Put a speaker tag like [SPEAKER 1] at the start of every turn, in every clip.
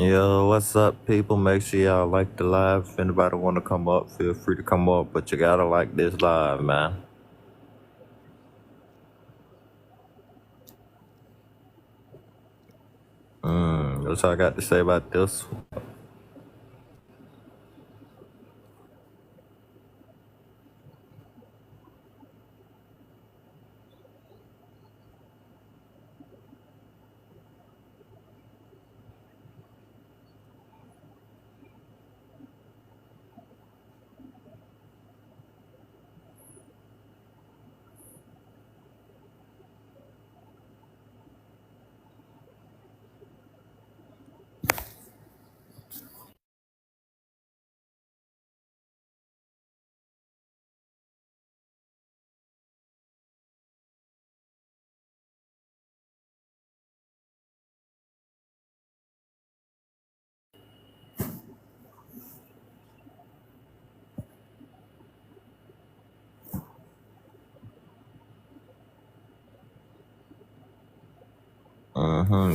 [SPEAKER 1] Yo, what's up, people? Make sure y'all like the live. If anybody want to come up, feel free to come up, but you gotta like this live, man. That's all I got to say about this.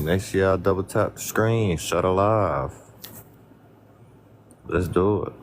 [SPEAKER 1] Make sure y'all double tap the screen, shut a live. Let's do it.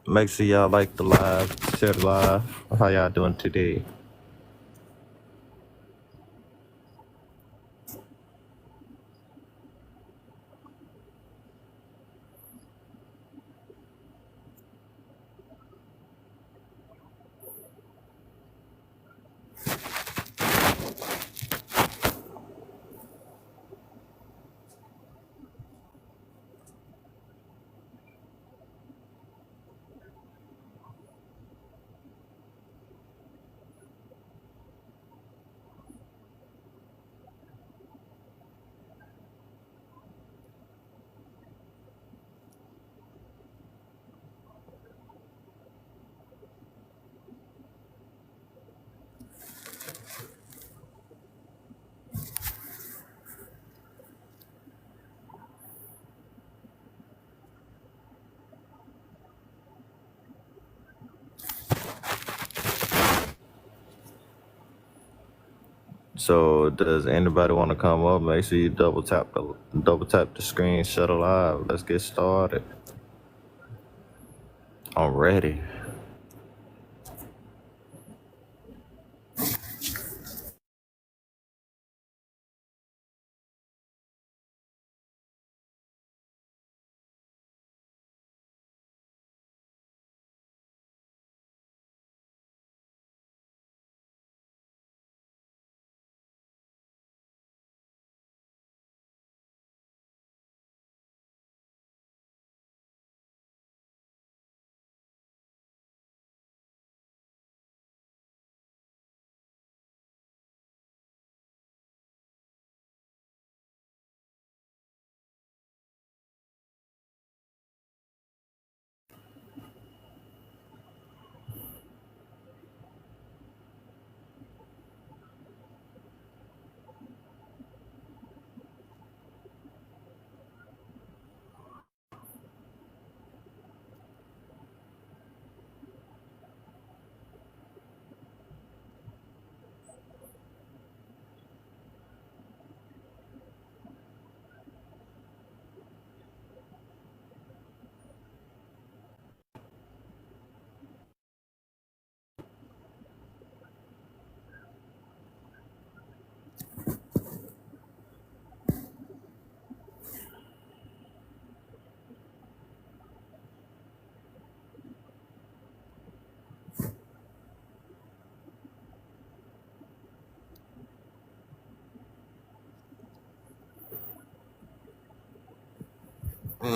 [SPEAKER 1] Make sure y'all like the live, share the live. How y'all doing today? So, does anybody want to come up? Make sure you double tap the screen, shut a live. Let's get started. I'm ready.
[SPEAKER 2] You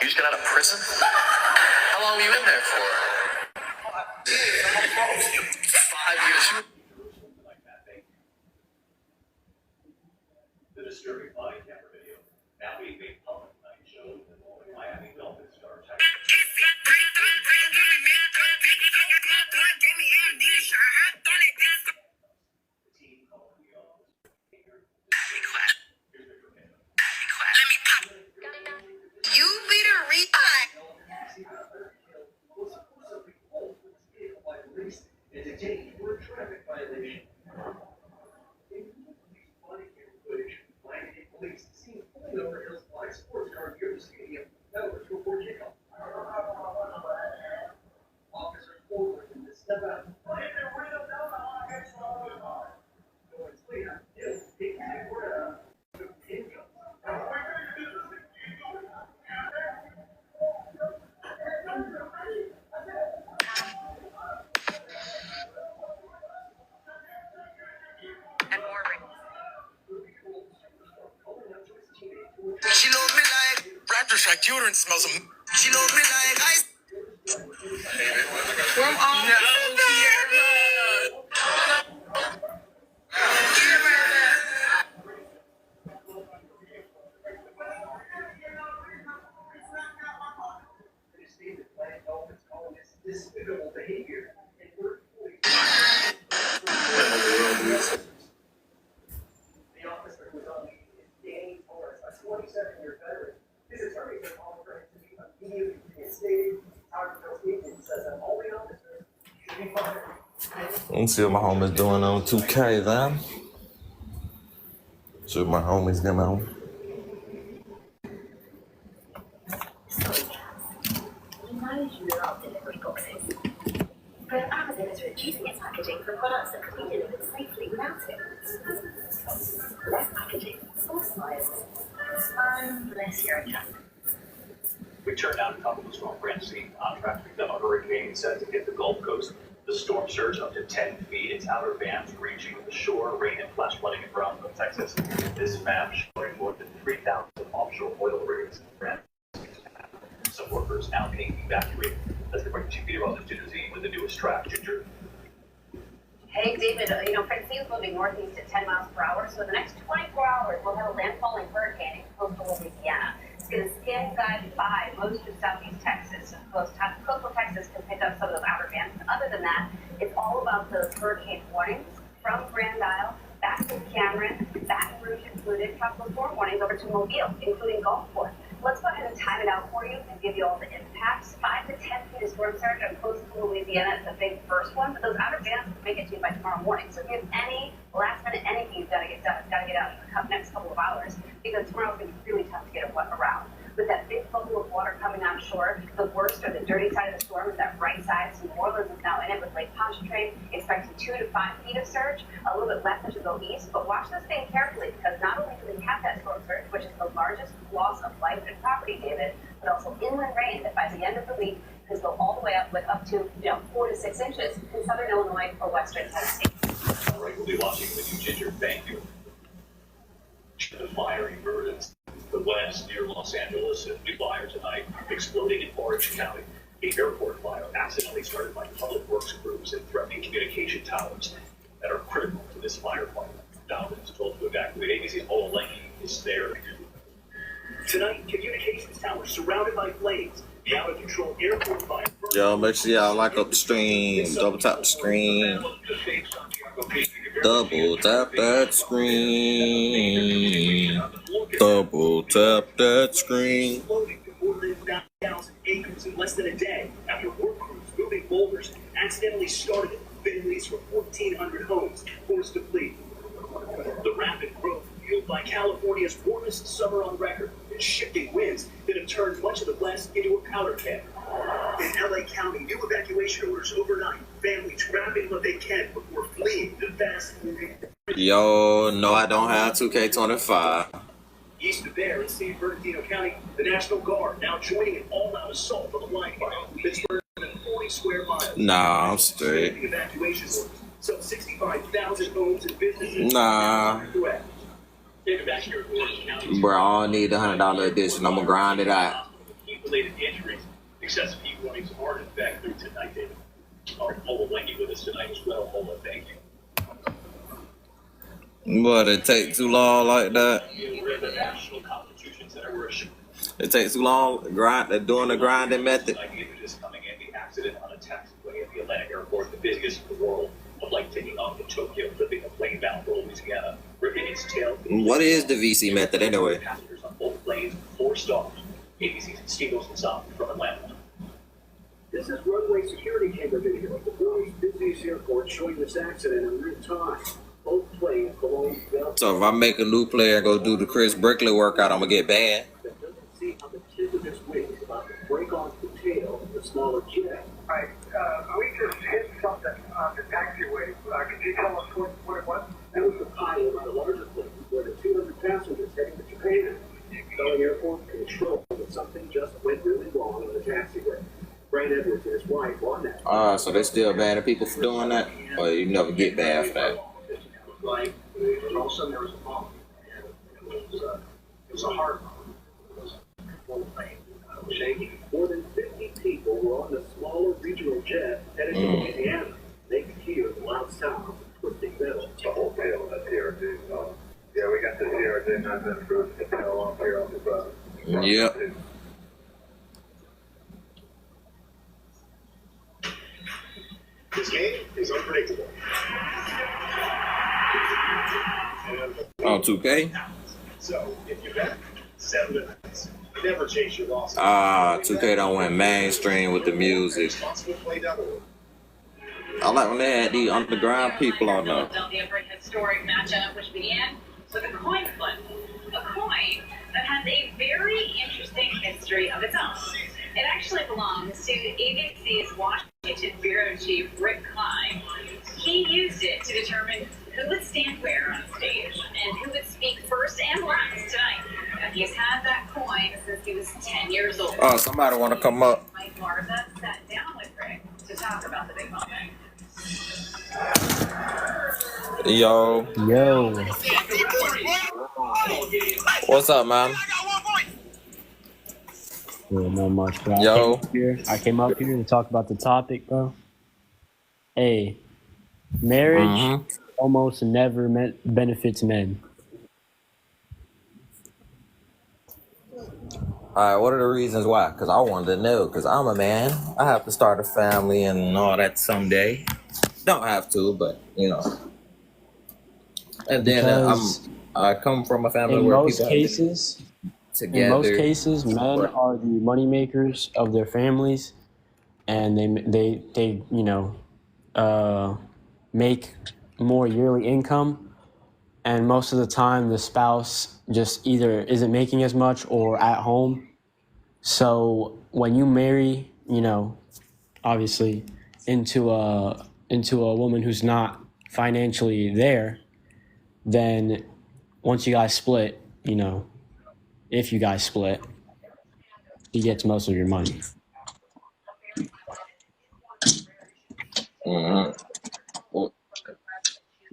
[SPEAKER 2] just got out of prison? How long were you in there for? 5 years. You be the reason. She loves me like Raptor Shack deodorant smells. She loves me like ice. From all no,
[SPEAKER 1] Let's see what my homies doing on 2K, man. See what my homies them on.
[SPEAKER 3] Delivery boxes. But Amazon is reducing its packaging for products that could be delivered safely without it. Less packaging, more smiles. Unless you're a cat.
[SPEAKER 4] We turned down a couple of strong branch seeing contracts become a hurricane set to hit the Gulf Coast. The storm surged up to 10 feet. Its outer bands reaching the shore, rain and flash flooding in Brownsville, Texas. This map showing more than 3,000 offshore oil rigs. Some workers now being evacuated as they bring 2 feet of altitude to Z with the newest track. Ginger.
[SPEAKER 5] Hey, David, Francine's moving northeast at 10 miles per hour, so in the next 24 hours, we'll have a landfalling hurricane in coastal Louisiana. It's going to skim guide by most of southeast Texas. Coastal Texas can pick up some of those outer bands. Other than that, it's all about those hurricane warnings from Grand Isle back to Cameron, Baton Rouge included, tropical storm warnings over to Mobile, including Gulfport. Let's go ahead and time it out for you and give you all the impacts. 5 to 10 feet of storm surge on coastal Louisiana is the big first one, but those outer bands will make it to you by tomorrow morning. So if you have any last minute anything you've got to get done, it's got to get out in the next couple of hours, because tomorrow's going to be really tough to get around. With that big bubble of water coming on shore, the worst or the dirty side of the storm is that right side. So New Orleans is now in it with Lake Pontchartrain, expecting 2 to 5 feet of surge, a little bit less as you go east. But watch this thing carefully, because not only do we have that storm surge, which is the largest loss of life and property, David, but also inland rain that by the end of the week could go all the way up to 4 to 6 inches in southern Illinois or western Tennessee.
[SPEAKER 4] All right, we'll be watching the new Ginger. Thank you. The fire emerged the west near Los Angeles, a new fire tonight exploding in Orange County. A airport fire accidentally started by public works crews and threatening communication towers that are critical to this firefight. Thousands told to evacuate. ABC's Ola Lenky is there. Tonight, communications towers surrounded by flames. Out of control airport fire.
[SPEAKER 1] Yo, make sure y'all like up the stream. Double tap the screen. Double tap that screen. Double tap that screen.
[SPEAKER 4] Exploding to more than 9,000 acres in less than a day after work crews moving boulders accidentally started families from 1,400 homes forced to flee. The rapid growth fueled by California's warmest summer on record and shifting winds that have turned much of the West into a powder keg. In LA County, new evacuation orders overnight. Families grabbing what they can before fleeing the fast-moving.
[SPEAKER 1] Yo, no, I don't have 2K25.
[SPEAKER 4] East of there in San Bernardino County, the National Guard now joining an all-out assault on the line fire that's burned more than 40 square miles.
[SPEAKER 1] Nah, I'm straight.
[SPEAKER 4] Evacuation orders. Some 65,000 homes and businesses.
[SPEAKER 1] Nah. Bro, I don't need the $100 edition. I'm gonna grind it out.
[SPEAKER 4] Heat-related injuries, excessive heat warnings are in effect through tonight, David. Ola Lenky with us tonight as well. Ola, thank you.
[SPEAKER 1] But it take too long like that.
[SPEAKER 4] The National Constitution Center were
[SPEAKER 1] It takes too long. Doing the grinding method.
[SPEAKER 4] images coming in the accident on a taxiway at the Atlanta airport, the busiest in the world. A flight taking off to Tokyo, flipping a plane bound for Louisiana, ripping its tail.
[SPEAKER 1] What is the VC method anyway?
[SPEAKER 4] Passengers on both planes, 4 stars. ABC's Steve Olson from Atlanta. This is runway security camera video of the world's busiest airport showing this accident in real time. Both planes belong to.
[SPEAKER 1] So if I make a new player and go do the Chris Brickley workout, I'm gonna get banned.
[SPEAKER 4] That doesn't see how the tip of this wing is about to break off the tail of the smaller jet.
[SPEAKER 6] Right. We just hit something on the taxiway. Could you tell us what it was?
[SPEAKER 4] That was the pilot on the larger plane where the 200 passengers heading to Japan. Telling airport control that something just went really wrong on the taxiway. Brad Edwards and his wife on that.
[SPEAKER 1] So they still banning people for doing that? Or you never get banned for that?
[SPEAKER 4] Like, and all of a sudden there was a bomb. And it was a hard bomb. It was a full plane. Shaking. More than 50 people were on the smaller regional jet headed to Louisiana. They could hear the loud sound of twisting metal.
[SPEAKER 6] The whole tail of that TRD. Yeah, we got the TRD 900 through the tail off here on the bus.
[SPEAKER 1] Yep.
[SPEAKER 4] This game is unpredictable.
[SPEAKER 1] On 2K?
[SPEAKER 4] So, if you bet, 7 minutes. Never chase your losses.
[SPEAKER 1] 2K don't went mainstream with the music.
[SPEAKER 4] Responsible play down the road.
[SPEAKER 1] I like when they had these underground people on there.
[SPEAKER 5] Philadelphia for a historic matchup, which began with a coin flip. A coin that has a very interesting history of its own. It actually belongs to ABC's Washington bureau chief, Rick Klein. He used it to determine who would stand where on stage and who would speak first and last tonight. And he's had that coin since he was 10 years old.
[SPEAKER 1] Oh, somebody want to come up.
[SPEAKER 5] Mike Martha sat down with Rick to talk about the big moment.
[SPEAKER 1] Yo. What's up, man?
[SPEAKER 7] Yeah, not much, bro.
[SPEAKER 1] Yo.
[SPEAKER 7] I came up here to talk about the topic, bro. Hey, marriage almost never benefits men.
[SPEAKER 1] Alright, what are the reasons why? Because I wanted to know, because I'm a man. I have to start a family and all that someday. Don't have to, but, you know. And then I come from a family
[SPEAKER 7] In
[SPEAKER 1] where
[SPEAKER 7] most
[SPEAKER 1] people
[SPEAKER 7] cases,
[SPEAKER 1] together.
[SPEAKER 7] in most cases, men are the money makers of their families, and they make more yearly income, and most of the time the spouse just either isn't making as much or at home. So when you marry, obviously into a woman who's not financially there, then once you guys split, if you guys split, he gets most of your money.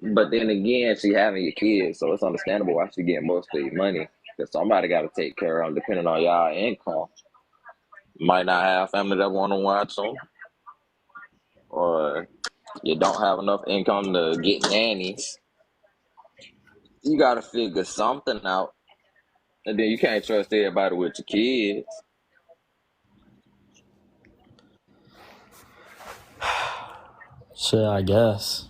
[SPEAKER 1] But then again, she having your kids, so it's understandable why she getting most of your money. Because somebody got to take care of them, depending on y'all income. Might not have family that want to watch them, or you don't have enough income to get nannies. You gotta figure something out, and then you can't trust everybody with your kids.
[SPEAKER 7] Shit, I guess.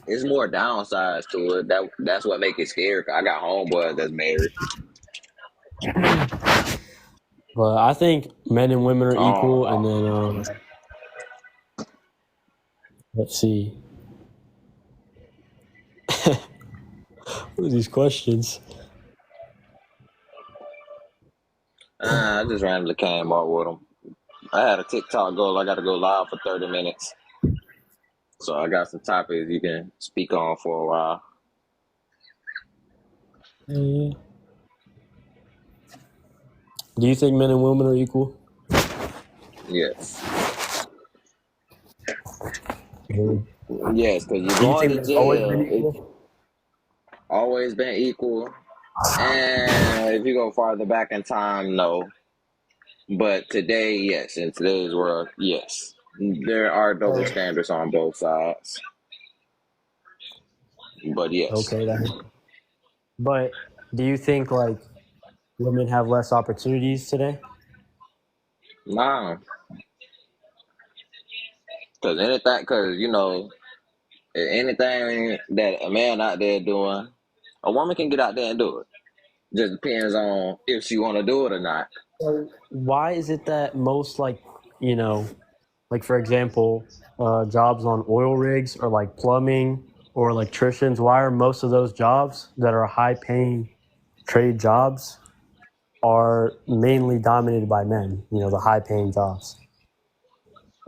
[SPEAKER 1] It's more downsides to it. That's what make it scary. I got homeboys that's married.
[SPEAKER 7] But I think men and women are equal, and then let's see. What are these questions?
[SPEAKER 1] I just randomly came up with them. I had a TikTok goal. I got to go live for 30 minutes. So I got some topics you can speak on for a while.
[SPEAKER 7] Yeah. Do you think men and women are equal?
[SPEAKER 1] Yes.
[SPEAKER 7] Do
[SPEAKER 1] Yes, because you're
[SPEAKER 7] you
[SPEAKER 1] going
[SPEAKER 7] think
[SPEAKER 1] to
[SPEAKER 7] they've always been
[SPEAKER 1] jail. It's
[SPEAKER 7] equal?
[SPEAKER 1] always been equal. And if you go farther back in time, no. But today, yes. In today's world, yes. There are double standards on both sides. But yes.
[SPEAKER 7] Okay, then. But do you think like women have less opportunities today?
[SPEAKER 1] Nah. Because anything that a man out there doing, a woman can get out there and do it. Just depends on if she want to do it or not.
[SPEAKER 7] So why is it that most like for example, jobs on oil rigs or like plumbing or electricians, why are most of those jobs that are high paying trade jobs are mainly dominated by men, the high paying jobs?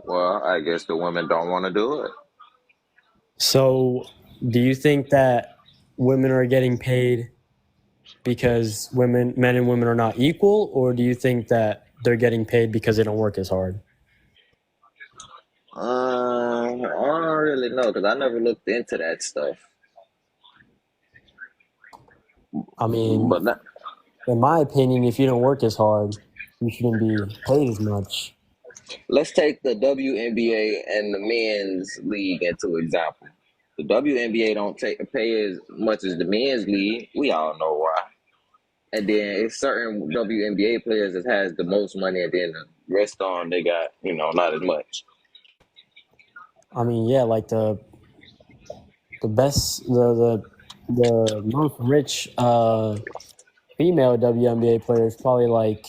[SPEAKER 1] Well, I guess the women don't want to do it.
[SPEAKER 7] So do you think that women are getting paid because men and women are not equal, or do you think that they're getting paid because they don't work as hard?
[SPEAKER 1] I don't really know because I never looked into that stuff.
[SPEAKER 7] I mean,
[SPEAKER 1] But that,
[SPEAKER 7] in my opinion, if you don't work as hard, you shouldn't be paid as much.
[SPEAKER 1] let's take the WNBA and the men's league into example. The WNBA don't pay as much as the men's league. We all know why. And then it's certain WNBA players that has the most money, and then the rest on they got not as much.
[SPEAKER 7] I mean, yeah, like the best the most rich female WNBA player is probably like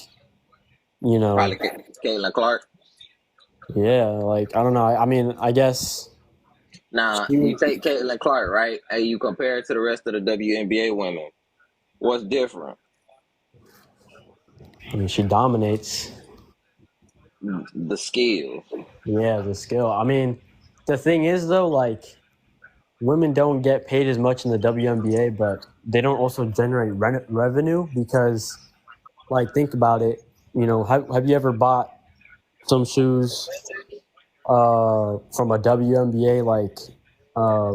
[SPEAKER 7] you know
[SPEAKER 1] Probably Caitlin Clark.
[SPEAKER 7] yeah, like I don't know. I mean, I guess
[SPEAKER 1] Now
[SPEAKER 7] she
[SPEAKER 1] you
[SPEAKER 7] would.
[SPEAKER 1] take Caitlin Clark, right, and you compare it to the rest of the WNBA women. What's different?
[SPEAKER 7] I mean, she dominates.
[SPEAKER 1] The skill.
[SPEAKER 7] Yeah, the skill. I mean, the thing is though, like women don't get paid as much in the WNBA, but they don't also generate revenue because, like, think about it. Have you ever bought some shoes from a WNBA uh,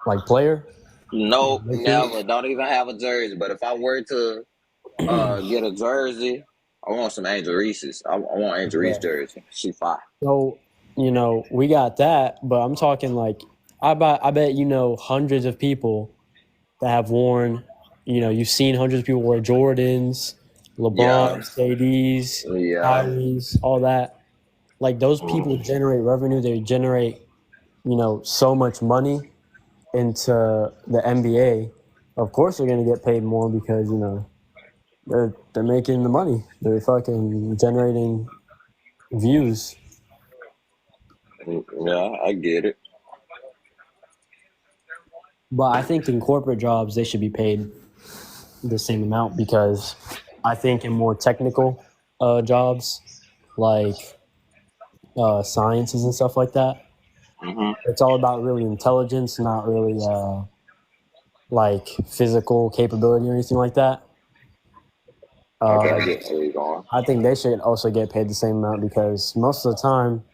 [SPEAKER 7] like player?
[SPEAKER 1] Nope,
[SPEAKER 7] They can't.
[SPEAKER 1] never. Don't even have a jersey. But if I were to get a jersey, I want some Angel Reese's. I want Angel
[SPEAKER 7] Yeah.
[SPEAKER 1] Reese jersey. She fine.
[SPEAKER 7] So we got that, but I'm talking like I bet hundreds of people that have worn. You've seen hundreds of people wear Jordans,
[SPEAKER 1] Yeah,
[SPEAKER 7] LeBron's, KD's,
[SPEAKER 1] yeah.
[SPEAKER 7] Kyrie's, all that. Like those people generate revenue. They generate so much money into the NBA. Of course, they're going to get paid more because they're making the money. They're fucking generating views.
[SPEAKER 1] Yeah, I get it.
[SPEAKER 7] But I think in corporate jobs they should be paid the same amount because I think in more technical jobs like sciences and stuff like that,
[SPEAKER 1] Hmm.
[SPEAKER 7] it's all about really intelligence, not really like physical capability or anything like that.
[SPEAKER 1] Okay, I
[SPEAKER 7] Uh,
[SPEAKER 1] get where you're going.
[SPEAKER 7] I think they should also get paid the same amount because most of the time,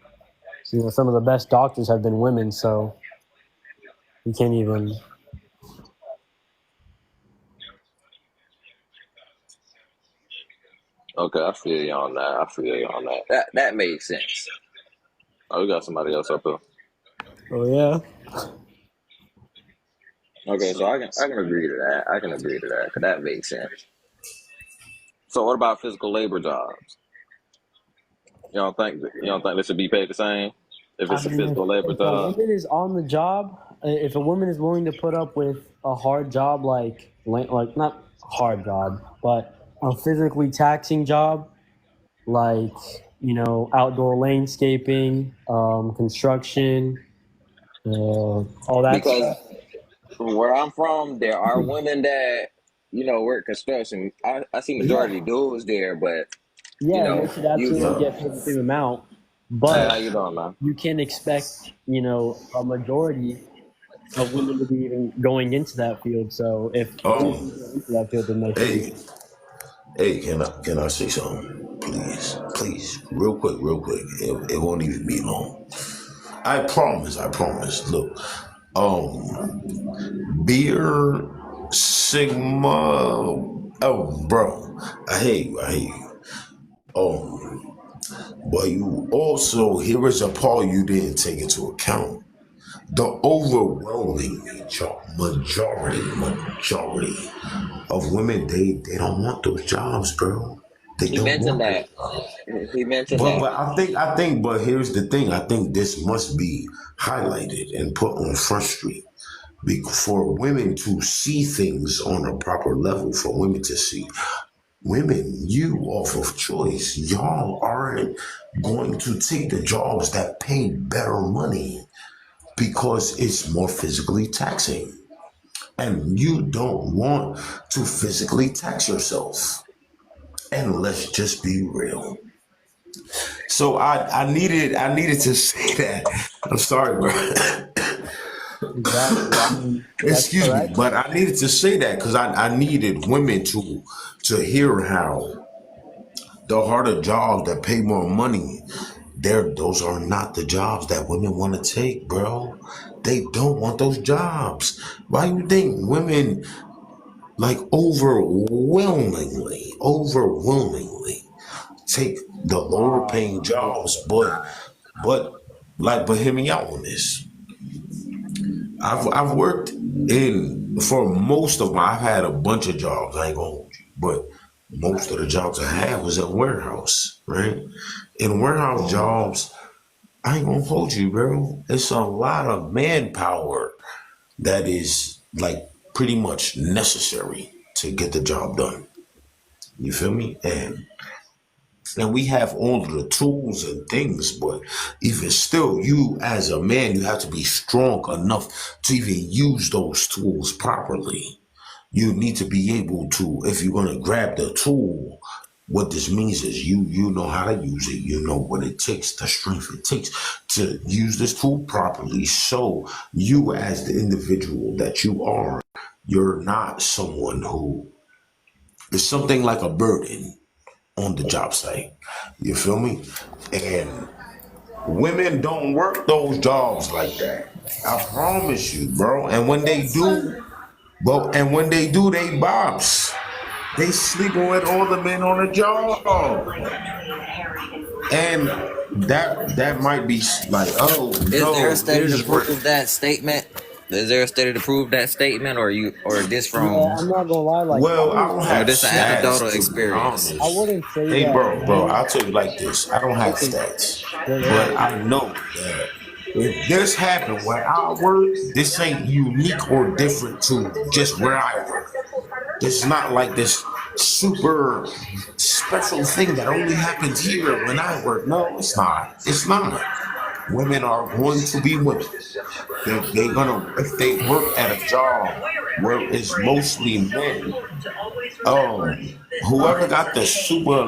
[SPEAKER 7] some of the best doctors have been women, so you can't even.
[SPEAKER 1] Okay, I feel you on that. I feel you on that. That makes sense. Oh, we got somebody else up here.
[SPEAKER 7] Oh yeah.
[SPEAKER 1] Okay, so I can agree to that. I can agree to that because that makes sense. So what about physical labor jobs? You don't think they should be paid the same if
[SPEAKER 7] I
[SPEAKER 1] it's a
[SPEAKER 7] mean,
[SPEAKER 1] physical labor
[SPEAKER 7] if a
[SPEAKER 1] job?
[SPEAKER 7] woman is on the job, if a woman is willing to put up with a hard job, like not hard job, but a physically taxing job, like outdoor landscaping, construction, all that
[SPEAKER 1] Because
[SPEAKER 7] stuff.
[SPEAKER 1] from where I'm from, there are women that work construction. I see majority
[SPEAKER 7] Yeah,
[SPEAKER 1] dudes there, but
[SPEAKER 7] yeah, and they should absolutely
[SPEAKER 1] usually.
[SPEAKER 8] Yeah.
[SPEAKER 7] get paid the same amount.
[SPEAKER 1] Hey,
[SPEAKER 7] But
[SPEAKER 1] how you doing, man?
[SPEAKER 7] you can expect, a majority of women to be even going into that field. So if women can go into that field, then they should be.
[SPEAKER 8] Hey, hey, can I say something? Please, real quick, real quick. It won't even be long. I promise, I promise. Look, beer, Sigma. Oh, bro, I hate you. But you also, here is a part you didn't take into account. The overwhelming majority of women, they don't want those jobs, bro. They
[SPEAKER 1] He
[SPEAKER 8] don't
[SPEAKER 1] mentioned
[SPEAKER 8] want those
[SPEAKER 1] that.
[SPEAKER 8] jobs.
[SPEAKER 1] He mentioned
[SPEAKER 8] But
[SPEAKER 1] that.
[SPEAKER 8] but I think but here's the thing. I think this must be highlighted and put on Front Street for women to see things on a proper level, for women to see women, you off of choice, y'all aren't going to take the jobs that pay better money because it's more physically taxing. And you don't want to physically tax yourself. And let's just be real. So I needed to say that. I'm sorry, bro.
[SPEAKER 7] Exactly. I mean, that's
[SPEAKER 8] Excuse me,
[SPEAKER 7] correct.
[SPEAKER 8] but I needed to say that because I needed women to hear how the harder jobs that pay more money, those are not the jobs that women want to take, bro. They don't want those jobs. Why you think women like overwhelmingly take the lower paying jobs, but hear me out on this. I've worked in for most of my I've had a bunch of jobs, I ain't gonna hold you, but most of the jobs I had was in warehouse, right? In warehouse jobs, I ain't gonna hold you, bro. It's a lot of manpower that is like pretty much necessary to get the job done. You feel me? And we have all of the tools and things, but even still, you as a man, you have to be strong enough to even use those tools properly. You need to be able to, if you're gonna grab the tool, what this means is you know how to use it. You know what it takes, the strength it takes to use this tool properly. So you, as the individual that you are, you're not someone who is something like a burden on the job site. You feel me? And women don't work those jobs like that. I promise you, bro. And when they do, they bops. They sleeping with all the men on the job. And that might be like, oh
[SPEAKER 1] Is there a
[SPEAKER 8] no,
[SPEAKER 1] study to
[SPEAKER 8] this is what.
[SPEAKER 1] prove that statement? Is there a study to prove that statement, or this
[SPEAKER 7] Yeah,
[SPEAKER 1] from
[SPEAKER 7] I'm not gonna lie. Like,
[SPEAKER 8] Well, I don't
[SPEAKER 1] or
[SPEAKER 8] have
[SPEAKER 1] this an
[SPEAKER 8] stats
[SPEAKER 1] anecdotal
[SPEAKER 8] to be
[SPEAKER 1] experience?
[SPEAKER 7] I
[SPEAKER 8] honest.
[SPEAKER 7] wouldn't say
[SPEAKER 8] Hey,
[SPEAKER 7] that
[SPEAKER 8] bro,
[SPEAKER 7] men.
[SPEAKER 8] I'll tell you like this. I don't have
[SPEAKER 7] Okay,
[SPEAKER 8] stats,
[SPEAKER 7] go
[SPEAKER 8] but
[SPEAKER 7] ahead.
[SPEAKER 8] I know that if this happened where I work, this ain't unique or different to just where I work. This is not like this super special thing that only happens here when I work. No, it's not. It's not. Women are going to be women. They're gonna if they work at a job where it's mostly men. Whoever got the super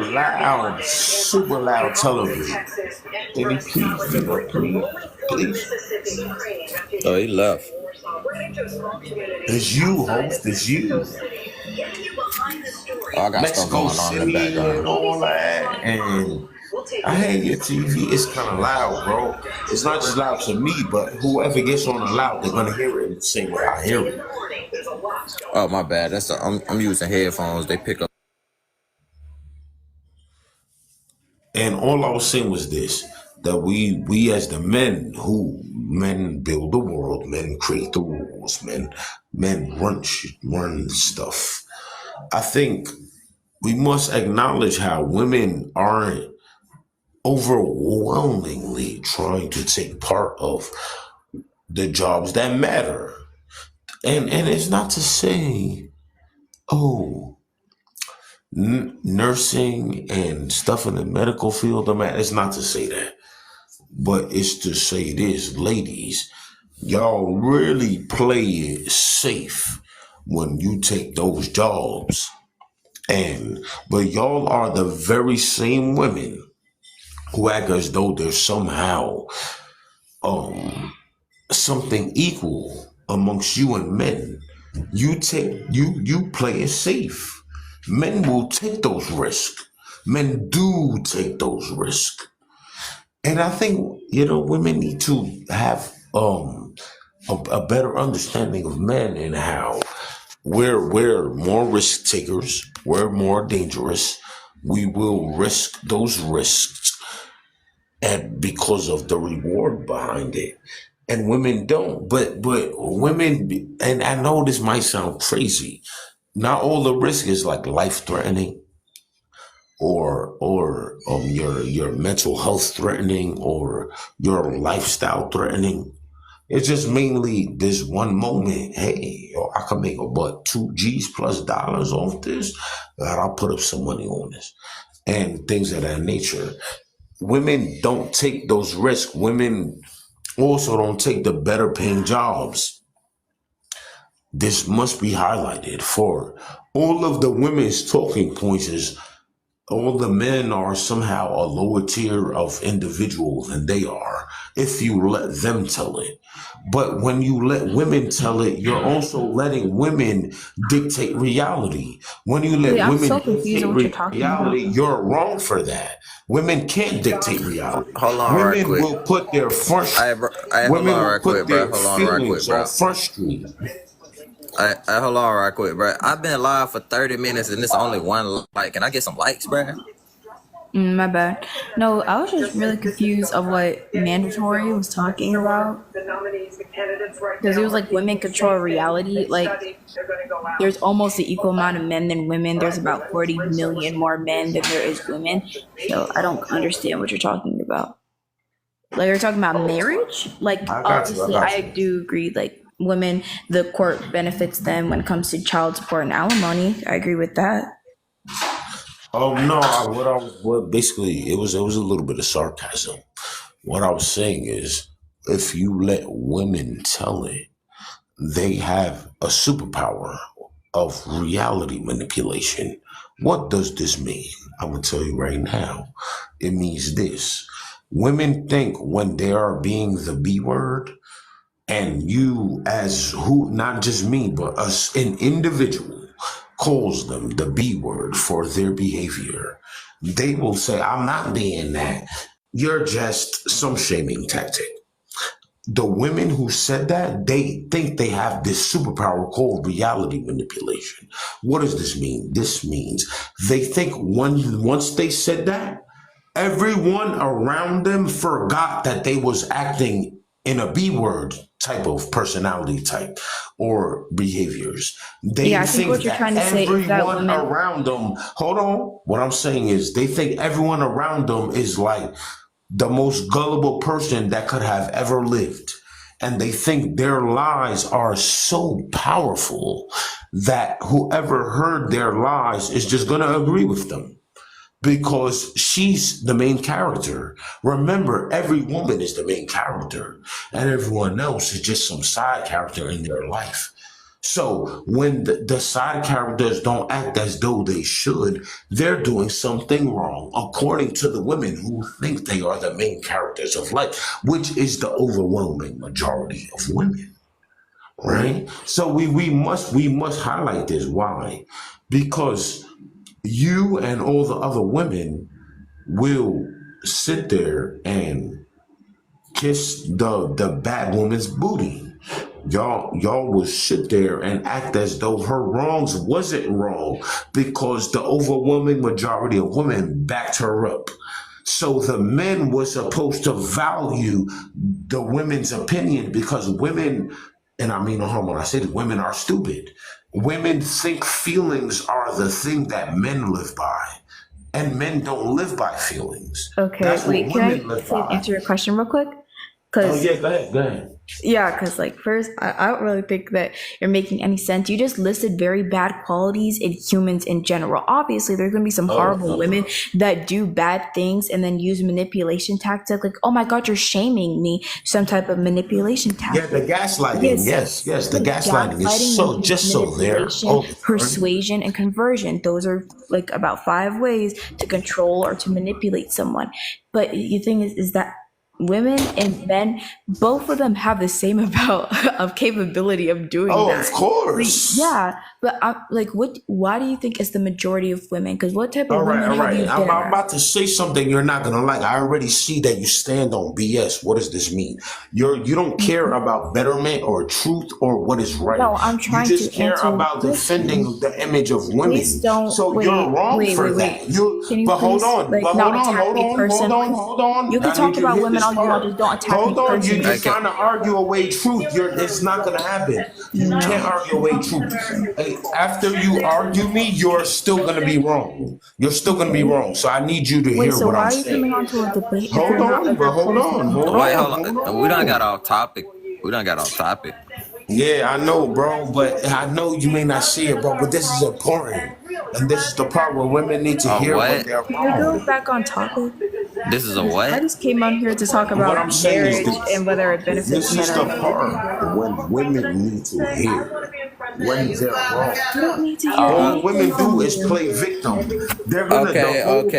[SPEAKER 8] loud television, can you please mute up, please?
[SPEAKER 1] Oh, he left.
[SPEAKER 8] It's you, host. It's you.
[SPEAKER 1] Oh, I got stuff
[SPEAKER 8] Mexico
[SPEAKER 1] going on in the
[SPEAKER 8] City and
[SPEAKER 1] background.
[SPEAKER 8] all that, and I hate your TV. It's kind of loud, bro. It's not just loud to me, but whoever gets on the loud, they're gonna hear it in the same way I hear it.
[SPEAKER 1] Oh, my bad. I'm using headphones. They pick up.
[SPEAKER 8] And all I was saying was this. that we as the men build the world, men create the rules, men run stuff. I think we must acknowledge how women aren't overwhelmingly trying to take part of the jobs that matter. And it's not to say, oh, nursing and stuff in the medical field, it's not to say that. But it's to say this, ladies, y'all really play it safe when you take those jobs. But y'all are the very same women who act as though there's somehow something equal amongst you and men. You play it safe. Men will take those risks. Men do take those risks. And I think, women need to have a better understanding of men and how we're more risk takers, we're more dangerous. We will risk those risks and because of the reward behind it. And women don't. But women, and I know this might sound crazy, not all the risk is like life threatening or your mental health threatening or your lifestyle threatening. It's just mainly this one moment. Hey, I can make about 2 G's plus dollars off this. God, I'll put up some money on this and things of that nature. Women don't take those risks. Women also don't take the better paying jobs. This must be highlighted for all of the women's talking points is all the men are somehow a lower tier of individual than they are if you let them tell it. But when you let women tell it, you're also letting women dictate reality. When you let
[SPEAKER 9] I'm
[SPEAKER 8] women
[SPEAKER 9] so confused
[SPEAKER 8] dictate
[SPEAKER 9] on what you're talking
[SPEAKER 8] reality,
[SPEAKER 9] about.
[SPEAKER 8] you're wrong for that. Women can't dictate reality.
[SPEAKER 1] Hold on right
[SPEAKER 8] Women
[SPEAKER 1] quick.
[SPEAKER 8] will put their
[SPEAKER 1] Hold
[SPEAKER 8] women
[SPEAKER 1] on
[SPEAKER 8] will
[SPEAKER 1] right
[SPEAKER 8] put
[SPEAKER 1] quick, bro.
[SPEAKER 8] their
[SPEAKER 1] Hold on right quick,
[SPEAKER 8] feelings on
[SPEAKER 1] bro.
[SPEAKER 8] Front Street.
[SPEAKER 1] Hold on right quick, bro. I've been live for 30 minutes and it's only one like. Can I get some likes, bro?
[SPEAKER 9] My bad. No, I was just really confused of what mandatory was talking about. Because it was like women control reality. Like, there's almost an equal amount of men than women. There's about 40 million more men than there is women. So I don't understand what you're talking about. Like, you're talking about marriage? Like, obviously, I do agree. Like, women, the court benefits them when it comes to child support and alimony. I agree with that.
[SPEAKER 8] No, basically it was a little bit of sarcasm. What I was saying is, if you let women tell it, they have a superpower of reality manipulation. What does this mean? I'm gonna tell you right now. It means this: women think when they are being the B word, and you as who, not just me, but us, an individual calls them the B word for their behavior, they will say, I'm not being that. You're just some shaming tactic. The women who said that, they think they have this superpower called reality manipulation. What does this mean? This means they think once they said that, everyone around them forgot that they was acting in a B word type of personality type or behaviors. They
[SPEAKER 9] I think what you're trying to say is that
[SPEAKER 8] everyone
[SPEAKER 9] women
[SPEAKER 8] around them, hold on. What I'm saying is they think everyone around them is like the most gullible person that could have ever lived. And they think their lies are so powerful that whoever heard their lies is just going to agree with them because she's the main character. Remember, every woman is the main character, and everyone else is just some side character in their life. So when the side characters don't act as though they should, they're doing something wrong, according to the women who think they are the main characters of life, which is the overwhelming majority of women. Right? So we must highlight this. Why? Because you and all the other women will sit there and kiss the bad woman's booty. Y'all will sit there and act as though her wrongs wasn't wrong because the overwhelming majority of women backed her up. So the men were supposed to value the women's opinion because women, and I mean no harm when I say that women are stupid. Women think feelings are the thing that men live by, and men don't live by feelings.
[SPEAKER 9] Okay,
[SPEAKER 8] That's what
[SPEAKER 9] wait, can
[SPEAKER 8] women
[SPEAKER 9] I
[SPEAKER 8] live by.
[SPEAKER 9] answer your question real quick?
[SPEAKER 8] Oh
[SPEAKER 9] Because
[SPEAKER 8] yeah, go ahead, go ahead.
[SPEAKER 9] yeah, because like first, I don't really think that you're making any sense. You just listed very bad qualities in humans in general. Obviously, there's gonna be some horrible women that do bad things and then use manipulation tactic, like, oh my God, you're shaming me, some type of manipulation
[SPEAKER 8] Yeah,
[SPEAKER 9] tactic.
[SPEAKER 8] the gaslighting.
[SPEAKER 9] Yes,
[SPEAKER 8] Yes, the gaslighting is so just so there
[SPEAKER 9] manipulation,
[SPEAKER 8] all the time.
[SPEAKER 9] persuasion, and conversion. Those are like about 5 ways to control or to manipulate someone. But the thing is that women and men, both of them have the same amount of capability of doing
[SPEAKER 8] Oh,
[SPEAKER 9] that.
[SPEAKER 8] of
[SPEAKER 9] Like,
[SPEAKER 8] course.
[SPEAKER 9] yeah, but like, what? Why do you think it's the majority of women? Because what type of
[SPEAKER 8] All right,
[SPEAKER 9] women
[SPEAKER 8] all
[SPEAKER 9] have
[SPEAKER 8] right.
[SPEAKER 9] you
[SPEAKER 8] I'm
[SPEAKER 9] been around?
[SPEAKER 8] about to say something you're not gonna like. I already see that you stand on BS. What does this mean? You don't care about betterment or truth or what is right.
[SPEAKER 9] No, I'm
[SPEAKER 8] You
[SPEAKER 9] trying
[SPEAKER 8] just
[SPEAKER 9] to
[SPEAKER 8] care
[SPEAKER 9] answer your
[SPEAKER 8] about defending
[SPEAKER 9] question.
[SPEAKER 8] the image of women.
[SPEAKER 9] Please don't
[SPEAKER 8] So you're wrong
[SPEAKER 9] wait,
[SPEAKER 8] for
[SPEAKER 9] wait,
[SPEAKER 8] that.
[SPEAKER 9] wait.
[SPEAKER 8] You
[SPEAKER 9] Can you
[SPEAKER 8] but hold
[SPEAKER 9] please
[SPEAKER 8] on,
[SPEAKER 9] like
[SPEAKER 8] but
[SPEAKER 9] not
[SPEAKER 8] hold on,
[SPEAKER 9] attack
[SPEAKER 8] hold
[SPEAKER 9] me
[SPEAKER 8] on, hold
[SPEAKER 9] personally?
[SPEAKER 8] on, hold on.
[SPEAKER 9] You can
[SPEAKER 8] I
[SPEAKER 9] talk
[SPEAKER 8] need you to
[SPEAKER 9] about
[SPEAKER 8] hit
[SPEAKER 9] women
[SPEAKER 8] this
[SPEAKER 9] all you want,
[SPEAKER 8] part.
[SPEAKER 9] just don't attack me
[SPEAKER 8] Hold on, you're
[SPEAKER 9] personally.
[SPEAKER 8] just trying to argue away truth. It's not gonna happen. You can't argue away truth. Hey, after you argue me, you're still gonna be wrong. You're still gonna be
[SPEAKER 9] Okay.
[SPEAKER 8] wrong. So I need you to
[SPEAKER 9] Wait,
[SPEAKER 8] hear
[SPEAKER 9] so
[SPEAKER 8] what
[SPEAKER 9] why
[SPEAKER 8] I'm
[SPEAKER 9] are you coming
[SPEAKER 8] saying.
[SPEAKER 9] on to a debate if
[SPEAKER 8] Hold
[SPEAKER 9] you're not
[SPEAKER 8] on,
[SPEAKER 9] if you're
[SPEAKER 8] but hold
[SPEAKER 9] opposed to
[SPEAKER 8] on,
[SPEAKER 9] me?
[SPEAKER 8] hold
[SPEAKER 1] Wait,
[SPEAKER 8] on,
[SPEAKER 1] hold
[SPEAKER 8] hold
[SPEAKER 1] on. We done got
[SPEAKER 8] on.
[SPEAKER 1] off topic. We done got off topic.
[SPEAKER 8] Yeah, I know, bro, but I know you may not see it, bro, but this is important. And this is the part where women need to
[SPEAKER 1] Oh,
[SPEAKER 8] hear when
[SPEAKER 1] what?
[SPEAKER 8] they're
[SPEAKER 9] Can we go
[SPEAKER 8] wrong.
[SPEAKER 9] back on topic?
[SPEAKER 1] This is a
[SPEAKER 9] Because I
[SPEAKER 1] what?
[SPEAKER 9] just came on here to talk
[SPEAKER 8] What
[SPEAKER 9] about
[SPEAKER 8] I'm saying is
[SPEAKER 9] marriage
[SPEAKER 8] this.
[SPEAKER 9] and whether it benefits
[SPEAKER 8] This
[SPEAKER 9] men
[SPEAKER 8] is
[SPEAKER 9] or
[SPEAKER 8] the
[SPEAKER 9] not.
[SPEAKER 8] part when women need to hear when they're wrong.
[SPEAKER 9] You don't need to hear
[SPEAKER 8] All
[SPEAKER 9] anything
[SPEAKER 8] women
[SPEAKER 9] from
[SPEAKER 8] do is
[SPEAKER 9] you.
[SPEAKER 8] play victim. They're gonna
[SPEAKER 1] Okay,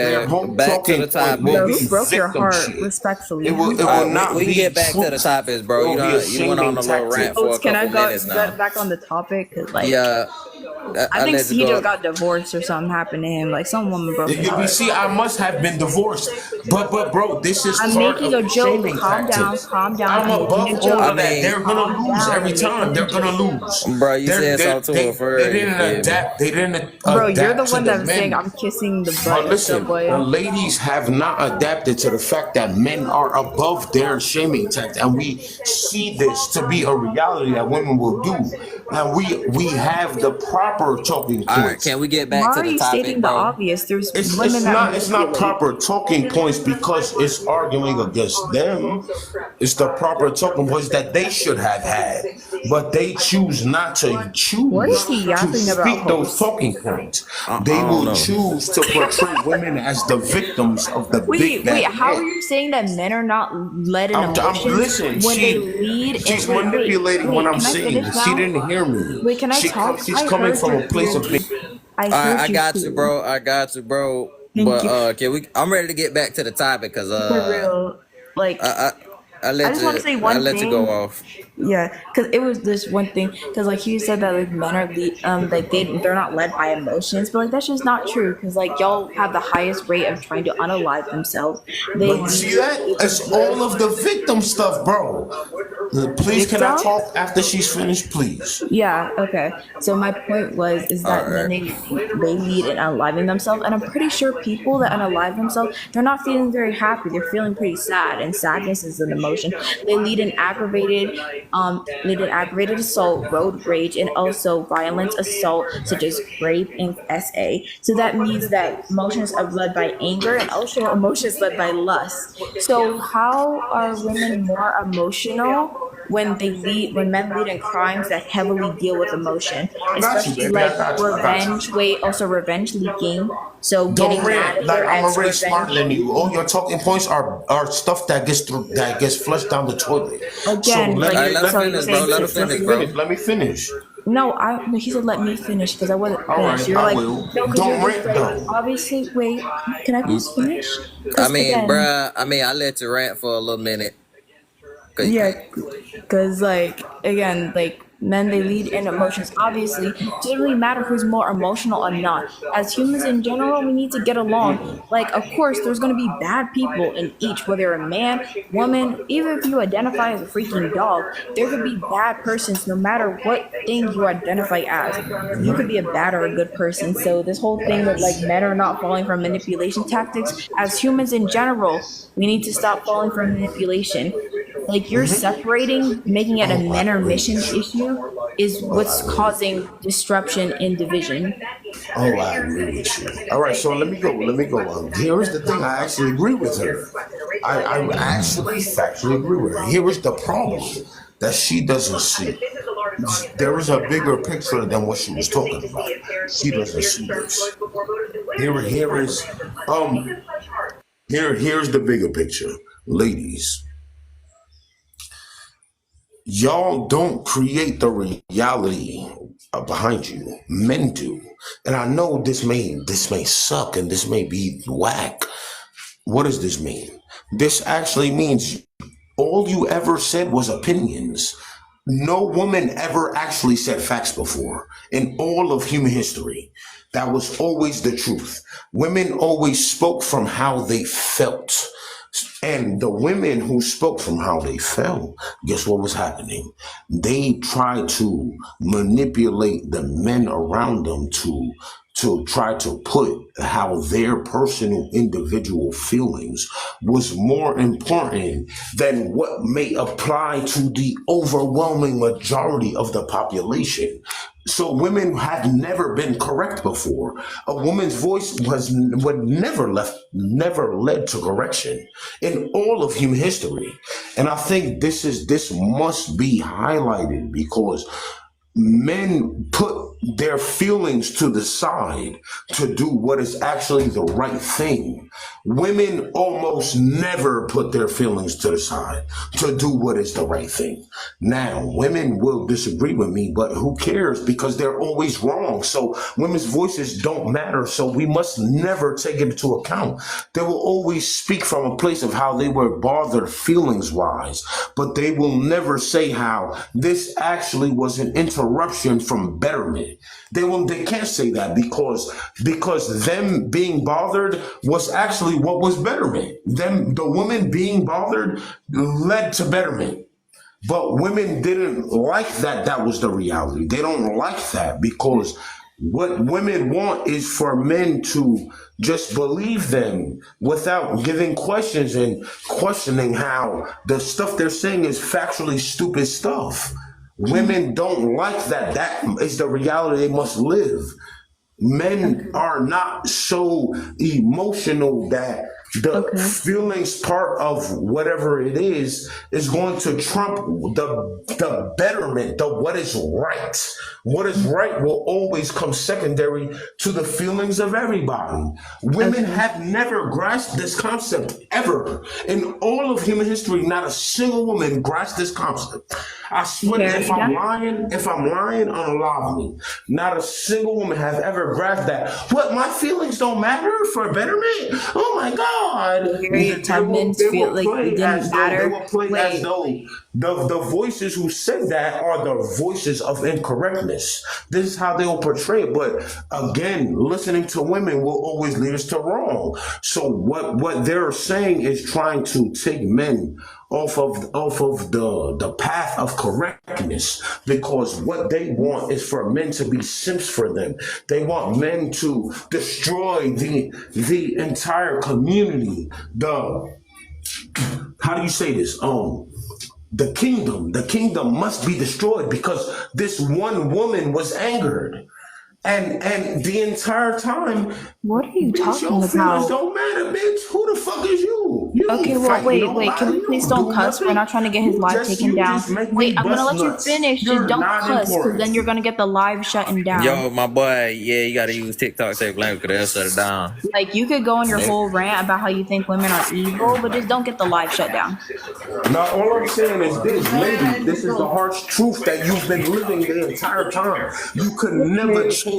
[SPEAKER 8] their
[SPEAKER 1] okay.
[SPEAKER 8] whole
[SPEAKER 1] Back to the
[SPEAKER 8] talking point
[SPEAKER 1] topic.
[SPEAKER 8] will
[SPEAKER 9] Bro,
[SPEAKER 8] be
[SPEAKER 9] who broke your
[SPEAKER 8] victim
[SPEAKER 9] heart,
[SPEAKER 8] shit.
[SPEAKER 9] respectfully?
[SPEAKER 8] It
[SPEAKER 9] Who
[SPEAKER 8] will
[SPEAKER 1] We
[SPEAKER 8] not
[SPEAKER 1] can
[SPEAKER 8] be
[SPEAKER 1] get back to the
[SPEAKER 8] truth.
[SPEAKER 1] topics,
[SPEAKER 8] It
[SPEAKER 1] bro.
[SPEAKER 8] will be a
[SPEAKER 1] You went on
[SPEAKER 8] shaming
[SPEAKER 1] a little
[SPEAKER 8] tactic.
[SPEAKER 1] rant for a
[SPEAKER 9] Can I
[SPEAKER 1] couple
[SPEAKER 9] go
[SPEAKER 1] minutes now.
[SPEAKER 9] get back on the topic? Cause like
[SPEAKER 1] Yeah,
[SPEAKER 9] I
[SPEAKER 1] I
[SPEAKER 9] think
[SPEAKER 1] let you
[SPEAKER 9] he just
[SPEAKER 1] go.
[SPEAKER 9] got divorced or something happened to him. Like some woman broke his
[SPEAKER 8] You
[SPEAKER 9] heart.
[SPEAKER 8] see, I must have been divorced, but bro, this is
[SPEAKER 9] I'm
[SPEAKER 8] part
[SPEAKER 9] making
[SPEAKER 8] of
[SPEAKER 9] a
[SPEAKER 8] the
[SPEAKER 9] joke.
[SPEAKER 8] shaming
[SPEAKER 9] Calm down,
[SPEAKER 8] tactics.
[SPEAKER 9] calm down.
[SPEAKER 8] I'm
[SPEAKER 9] I'm making
[SPEAKER 8] above
[SPEAKER 9] a
[SPEAKER 8] all
[SPEAKER 1] I
[SPEAKER 8] of
[SPEAKER 9] joke.
[SPEAKER 8] that.
[SPEAKER 1] mean,
[SPEAKER 8] They're gonna
[SPEAKER 9] Calm
[SPEAKER 8] lose
[SPEAKER 9] down.
[SPEAKER 8] every
[SPEAKER 9] I'm making
[SPEAKER 8] time.
[SPEAKER 9] a
[SPEAKER 8] They're gonna
[SPEAKER 9] joke.
[SPEAKER 8] lose.
[SPEAKER 1] bro, you said something to her for
[SPEAKER 8] They
[SPEAKER 1] her. You
[SPEAKER 8] didn't
[SPEAKER 1] feel me?
[SPEAKER 8] adapt. They didn't
[SPEAKER 9] Bro, you're the
[SPEAKER 8] adapt to
[SPEAKER 9] one
[SPEAKER 8] the
[SPEAKER 9] that was saying
[SPEAKER 8] men.
[SPEAKER 9] I'm kissing the
[SPEAKER 8] But
[SPEAKER 9] butt of
[SPEAKER 8] listen,
[SPEAKER 9] Subway.
[SPEAKER 8] the ladies have not adapted to the fact that men are above their shaming tactic, and we see this to be a reality that women will do. And we have the proper talking
[SPEAKER 1] All right,
[SPEAKER 8] points.
[SPEAKER 1] can we get
[SPEAKER 9] Why
[SPEAKER 1] back to
[SPEAKER 9] are
[SPEAKER 1] the
[SPEAKER 9] you
[SPEAKER 1] topic,
[SPEAKER 9] stating the
[SPEAKER 1] bro?
[SPEAKER 9] obvious? There's
[SPEAKER 8] It's
[SPEAKER 9] women
[SPEAKER 8] it's
[SPEAKER 9] that
[SPEAKER 8] not it's not
[SPEAKER 9] manipulate.
[SPEAKER 8] proper talking points because it's arguing against them. It's the proper talking points that they should have had, but they choose not to
[SPEAKER 9] What is
[SPEAKER 8] choose
[SPEAKER 9] he
[SPEAKER 8] to
[SPEAKER 9] yapping about,
[SPEAKER 8] speak those
[SPEAKER 9] host?
[SPEAKER 8] talking points.
[SPEAKER 1] I
[SPEAKER 8] They
[SPEAKER 1] don't
[SPEAKER 8] will
[SPEAKER 1] know.
[SPEAKER 8] choose to portray women as the victims of the big
[SPEAKER 9] Wait,
[SPEAKER 8] bad
[SPEAKER 9] how are
[SPEAKER 8] man.
[SPEAKER 9] you saying that men are not led in
[SPEAKER 8] I'm
[SPEAKER 9] emotions
[SPEAKER 8] listen.
[SPEAKER 9] when they lead?
[SPEAKER 8] She's
[SPEAKER 9] And
[SPEAKER 8] manipulating what I'm
[SPEAKER 9] can I finish
[SPEAKER 8] saying. She
[SPEAKER 9] now?
[SPEAKER 8] didn't hear me.
[SPEAKER 9] Wait, can I talk?
[SPEAKER 8] She's
[SPEAKER 9] I
[SPEAKER 8] coming
[SPEAKER 9] heard
[SPEAKER 8] from
[SPEAKER 9] you
[SPEAKER 8] a place of being.
[SPEAKER 9] clearly. I
[SPEAKER 1] All right,
[SPEAKER 9] heard
[SPEAKER 1] I
[SPEAKER 9] you
[SPEAKER 1] got you,
[SPEAKER 9] clearly.
[SPEAKER 1] bro. I got you, bro.
[SPEAKER 9] Thank
[SPEAKER 1] But
[SPEAKER 9] you.
[SPEAKER 1] can we? I'm ready to get back to the topic because
[SPEAKER 9] For real. Like,
[SPEAKER 1] I
[SPEAKER 9] I just want to say
[SPEAKER 1] I
[SPEAKER 9] one
[SPEAKER 1] let you go
[SPEAKER 9] thing.
[SPEAKER 1] off.
[SPEAKER 9] Yeah, because it was this one thing. Because like you said that like men are like they're not led by emotions, but like that's just not true. Because like y'all have the highest rate of trying to unalive themselves. They
[SPEAKER 8] But you see that?
[SPEAKER 9] lead
[SPEAKER 8] It's all of the victim stuff, bro. Please, can I
[SPEAKER 9] victim.
[SPEAKER 8] talk after she's finished, please?
[SPEAKER 9] Yeah, okay. So my point was is
[SPEAKER 1] All
[SPEAKER 9] that
[SPEAKER 1] right.
[SPEAKER 9] they lead in unaliving themselves, and I'm pretty sure people that unalive themselves, they're not feeling very happy. They're feeling pretty sad, and sadness is an emotion. They lead in aggravated assault, road rage, and also violent assault such as rape and SA. So that means that emotions are led by anger and also emotions led by lust. So how are women more emotional when men lead in crimes that heavily deal with emotion,
[SPEAKER 8] I got you,
[SPEAKER 9] especially
[SPEAKER 8] baby.
[SPEAKER 9] like
[SPEAKER 8] I got you. I got you.
[SPEAKER 9] revenge leaking, so getting
[SPEAKER 8] Don't
[SPEAKER 9] mad
[SPEAKER 8] rant.
[SPEAKER 9] at
[SPEAKER 8] Like
[SPEAKER 9] your
[SPEAKER 8] I'm
[SPEAKER 9] ex,
[SPEAKER 8] already smarter
[SPEAKER 9] revenge.
[SPEAKER 8] than you. All your talking points are stuff that gets flushed down the toilet. So
[SPEAKER 9] Again,
[SPEAKER 8] let
[SPEAKER 1] All
[SPEAKER 9] like,
[SPEAKER 1] right,
[SPEAKER 8] me
[SPEAKER 1] let her
[SPEAKER 8] let
[SPEAKER 9] so
[SPEAKER 8] me
[SPEAKER 9] you're
[SPEAKER 1] finish,
[SPEAKER 8] let me
[SPEAKER 1] bro.
[SPEAKER 9] saying
[SPEAKER 1] Let her
[SPEAKER 8] finish. Let me
[SPEAKER 1] finish,
[SPEAKER 8] finish.
[SPEAKER 1] bro.
[SPEAKER 8] Let me finish.
[SPEAKER 9] no, no, he said let me finish because I wasn't
[SPEAKER 8] All
[SPEAKER 9] finished.
[SPEAKER 8] right,
[SPEAKER 9] You're
[SPEAKER 8] I
[SPEAKER 9] like,
[SPEAKER 8] will.
[SPEAKER 9] no, because you're
[SPEAKER 8] Don't
[SPEAKER 9] just
[SPEAKER 8] rant
[SPEAKER 9] like,
[SPEAKER 8] though.
[SPEAKER 9] obviously, wait, can I please finish?
[SPEAKER 1] I
[SPEAKER 9] Because
[SPEAKER 1] mean,
[SPEAKER 9] again,
[SPEAKER 1] bruh. I mean, I let you rant for a little minute.
[SPEAKER 9] Yeah, because like again, like men they lead in emotions. Obviously, it doesn't really matter who's more emotional or not. As humans in general, we need to get along. Like, of course, there's gonna be bad people in each, whether you're a man, woman, even if you identify as a freaking dog, there could be bad persons no matter what thing you identify as. You could be a bad or a good person. So this whole thing with like men are not falling for manipulation tactics, as humans in general, we need to stop falling for manipulation. Like you're separating, making it a
[SPEAKER 8] Oh, I
[SPEAKER 9] men or
[SPEAKER 8] agree
[SPEAKER 9] mission
[SPEAKER 8] with you.
[SPEAKER 9] issue is
[SPEAKER 8] Oh, I
[SPEAKER 9] what's
[SPEAKER 8] agree with you.
[SPEAKER 9] causing disruption in division.
[SPEAKER 8] Oh, I agree with you. All right, so let me go. Let me go. Here is the thing. I actually agree with her. I actually factually agree with her. Here is the problem that she doesn't see. There is a bigger picture than what she was talking about. She doesn't see this. Here is um here's the bigger picture, ladies. Y'all don't create the reality behind you. Men do, and I know this may suck and this may be whack. What does this mean? This actually means all you ever said was opinions. No woman ever actually said facts before in all of human history. That was always the truth. Women always spoke from how they felt. And the women who spoke from how they felt, guess what was happening? They tried to manipulate the men around them to try to put how their personal individual feelings was more important than what may apply to the overwhelming majority of the population. So women have never been correct before. A woman's voice was never led to correction in all of human history. And I think this must be highlighted because men put their feelings to the side to do what is actually the right thing. Women almost never put their feelings to the side to do what is the right thing. Now, women will disagree with me, but who cares? Because they're always wrong. So women's voices don't matter. So we must never take it into account. They will always speak from a place of how they were bothered feelings wise, but they will never say how this actually was an interruption from betterment. They can't say that because them being bothered was actually what was betterment. The woman being bothered led to betterment. But women didn't like that was the reality. They don't like that because what women want is for men to just believe them without giving questions and questioning how the stuff they're saying is factually stupid stuff. Women don't like that. That is the reality they must live. Men are not so emotional that the feelings part of whatever it is going to trump the betterment, the what is right. What is right will always come secondary to the feelings of everybody. Women have never grasped this concept ever. In all of human history, not a single woman grasped this concept. I swear, if I'm lying, unalive me. Not a single woman has ever grasped that. What, my feelings don't matter for betterment? Oh my God. They will play as though the voices who said that are the voices of incorrectness. This is how they will portray it. But again, listening to women will always lead us to wrong. So what they're saying is trying to take men off of the path of correctness, because what they want is for men to be simps for them. They want men to destroy the entire community. How do you say this? The kingdom must be destroyed because this one woman was angered. And the entire time,
[SPEAKER 9] what are you
[SPEAKER 8] bitch,
[SPEAKER 9] talking
[SPEAKER 8] your feelings
[SPEAKER 9] about?
[SPEAKER 8] don't matter, bitch. Who the fuck is you? You
[SPEAKER 9] Okay, well, wait. Can we please don't cuss? We're not trying to get his live taken down. Wait, I'm gonna let you finish. Just don't cuss, because then you're gonna get the live shutting down.
[SPEAKER 1] Yo, my boy, yeah, you gotta use TikTok safe language because they'll shut it down.
[SPEAKER 9] Like, you could go on your whole rant about how you think women are evil, but just don't get the live shut down.
[SPEAKER 8] Now, all I'm saying is this, lady, this is the harsh truth that you've been living the entire time. You could never change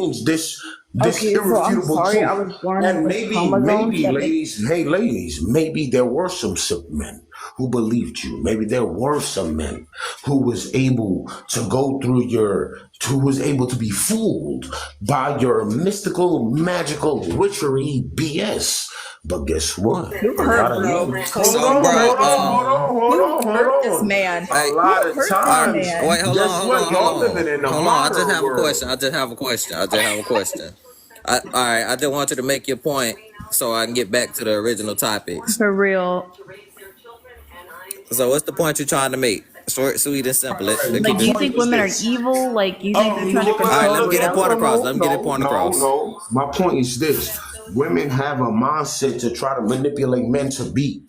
[SPEAKER 8] this
[SPEAKER 9] Okay, so I'm
[SPEAKER 8] irrefutable
[SPEAKER 9] sorry I
[SPEAKER 8] truth.
[SPEAKER 9] was born
[SPEAKER 8] And
[SPEAKER 9] with
[SPEAKER 8] maybe,
[SPEAKER 9] chromosomes
[SPEAKER 8] maybe,
[SPEAKER 9] that make.
[SPEAKER 8] ladies, hey, ladies, maybe there were some sick men who believed you. Maybe there were some men who was able to go through who was able to be fooled by your mystical, magical witchery BS. But guess what?
[SPEAKER 9] Who
[SPEAKER 8] A lot
[SPEAKER 9] hurt,
[SPEAKER 8] of
[SPEAKER 9] bro?
[SPEAKER 8] men.
[SPEAKER 9] Who
[SPEAKER 8] Hold
[SPEAKER 1] So,
[SPEAKER 8] on,
[SPEAKER 1] bro,
[SPEAKER 8] hold
[SPEAKER 9] hurt this
[SPEAKER 8] on, hold
[SPEAKER 9] man?
[SPEAKER 8] on, hold
[SPEAKER 9] Who
[SPEAKER 8] on, hold
[SPEAKER 9] hurt this
[SPEAKER 8] on.
[SPEAKER 9] man?
[SPEAKER 8] A
[SPEAKER 1] hey,
[SPEAKER 8] lot
[SPEAKER 9] Who
[SPEAKER 8] of
[SPEAKER 9] hurt this
[SPEAKER 8] times,
[SPEAKER 9] man?
[SPEAKER 1] wait, hold
[SPEAKER 8] guess
[SPEAKER 1] on, hold
[SPEAKER 8] what?
[SPEAKER 1] on, hold
[SPEAKER 8] Y'all living
[SPEAKER 1] on,
[SPEAKER 8] in the
[SPEAKER 1] hold on. I just
[SPEAKER 8] modern
[SPEAKER 1] have a question.
[SPEAKER 8] world.
[SPEAKER 1] I just have a question. I just have a question. All right, I just want you to make your point so I can get back to the original topics.
[SPEAKER 9] For real.
[SPEAKER 1] So, what's the point you're trying to make? Short, sweet, and simple. Let's
[SPEAKER 9] Like,
[SPEAKER 1] keep
[SPEAKER 9] do
[SPEAKER 1] it.
[SPEAKER 9] you
[SPEAKER 8] The
[SPEAKER 9] think
[SPEAKER 8] point is
[SPEAKER 9] women are
[SPEAKER 8] this.
[SPEAKER 9] evil? Like, do you think they're
[SPEAKER 8] Oh,
[SPEAKER 9] trying to
[SPEAKER 1] All right,
[SPEAKER 9] control
[SPEAKER 1] let me get the point
[SPEAKER 9] reality?
[SPEAKER 1] across. Let me get the
[SPEAKER 8] no,
[SPEAKER 1] point
[SPEAKER 8] no,
[SPEAKER 1] across.
[SPEAKER 8] no. My point is this: women have a mindset to try to manipulate men to be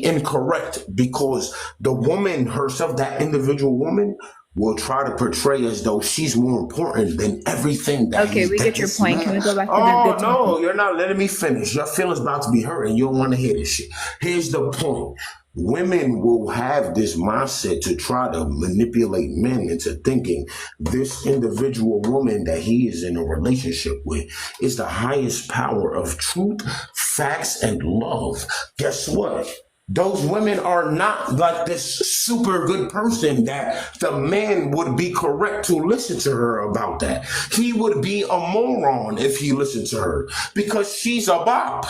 [SPEAKER 8] incorrect because the woman herself, that individual woman, will try to portray as though she's more important than everything
[SPEAKER 9] Okay, we
[SPEAKER 8] that
[SPEAKER 9] get your
[SPEAKER 8] this
[SPEAKER 9] point. Can
[SPEAKER 8] man.
[SPEAKER 9] we go back to the
[SPEAKER 8] Oh
[SPEAKER 9] good topic?
[SPEAKER 8] no, you're not letting me finish. Your feelings about to be hurt, and you don't want to hear this shit. Here's the point. Women will have this mindset to try to manipulate men into thinking this individual woman that he is in a relationship with is the highest power of truth, facts, and love. Guess what? Those women are not like this super good person that the man would be correct to listen to her about that. He would be a moron if he listened to her because she's a bop